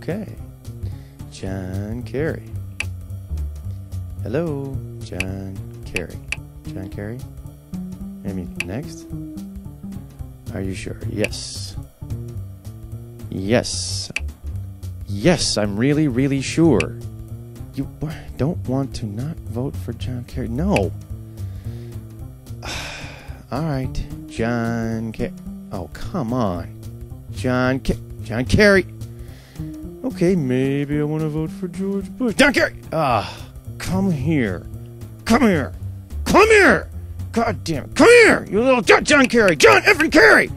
Okay. John Kerry. Hello, John Kerry. John Kerry? Maybe next? Are you sure? Yes. Yes. Yes, I'm really, really sure. You don't want to not vote for John Kerry? No. All right, John Kerry. Oh, come on. John Kerry. Okay, maybe I want to vote for George Bush. John Kerry! Come here. Come here. Come here! God damn it. Come here, you little John Kerry. John effing Kerry!